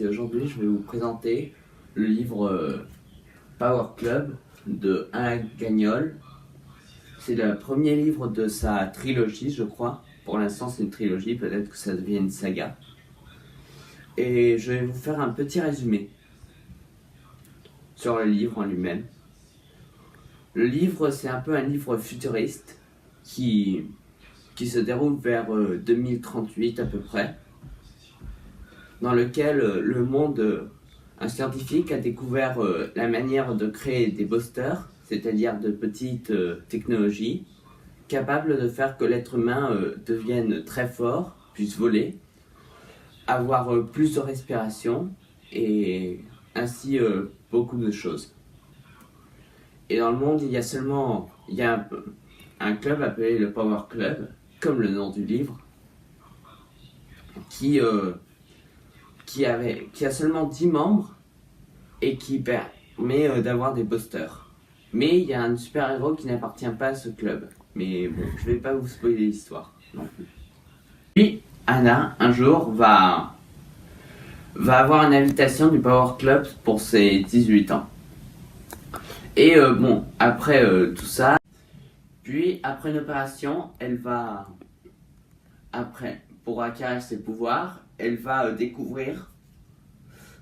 et aujourd'hui je vais vous présenter le livre Power Club de Alain Gagnol. C'est le premier livre de sa trilogie, je crois. Pour l'instant c'est une trilogie, peut-être que ça devient une saga. Et je vais vous faire un petit résumé sur le livre en lui-même. Le livre, c'est un peu un livre futuriste qui se déroule vers 2038 à peu près, dans lequel un scientifique a découvert la manière de créer des boosters, c'est-à-dire de petites technologies, capables de faire que l'être humain devienne très fort, puisse voler, avoir plus de respiration et ainsi beaucoup de choses. Et dans le monde, il y a un club appelé le Power Club, comme le nom du livre, qui a seulement 10 membres et qui permet d'avoir des boosters. Mais il y a un super-héros qui n'appartient pas à ce club. Mais bon, je vais pas vous spoiler l'histoire non plus. Puis, Anna, un jour, va avoir une invitation du Power Club pour ses 18 ans. Et bon, après tout ça, puis après une opération, pour acquérir ses pouvoirs, elle va découvrir,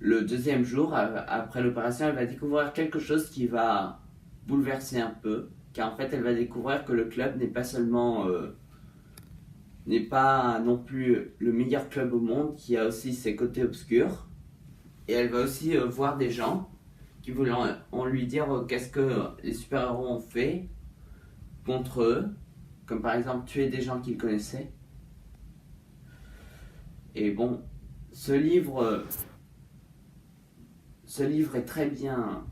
le deuxième jour, après l'opération, elle va découvrir quelque chose qui va bouleverser un peu, car en fait, elle va découvrir que le club n'est pas non plus le meilleur club au monde, qui a aussi ses côtés obscurs. Et elle va aussi voir des gens qui vont lui dire qu'est-ce que les super-héros ont fait contre eux, comme par exemple tuer des gens qu'ils connaissaient. Et bon, ce livre est très bien.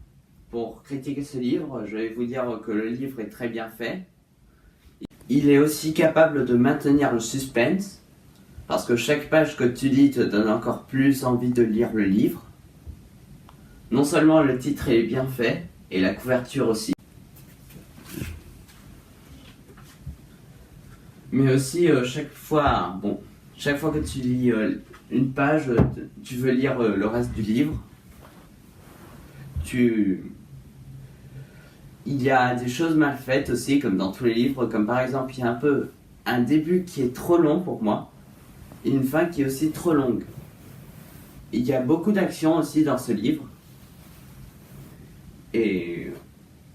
Pour critiquer ce livre, je vais vous dire que le livre est très bien fait. Il est aussi capable de maintenir le suspense, parce que chaque page que tu lis te donne encore plus envie de lire le livre. Non seulement le titre est bien fait, et la couverture aussi, mais aussi chaque fois que tu lis une page, tu veux lire le reste du livre. Il y a des choses mal faites aussi, comme dans tous les livres, comme par exemple il y a un début qui est trop long pour moi, et une fin qui est aussi trop longue. Il y a beaucoup d'action aussi dans ce livre, et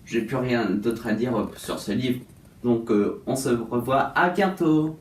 j'ai plus rien d'autre à dire sur ce livre. Donc on se revoit à bientôt.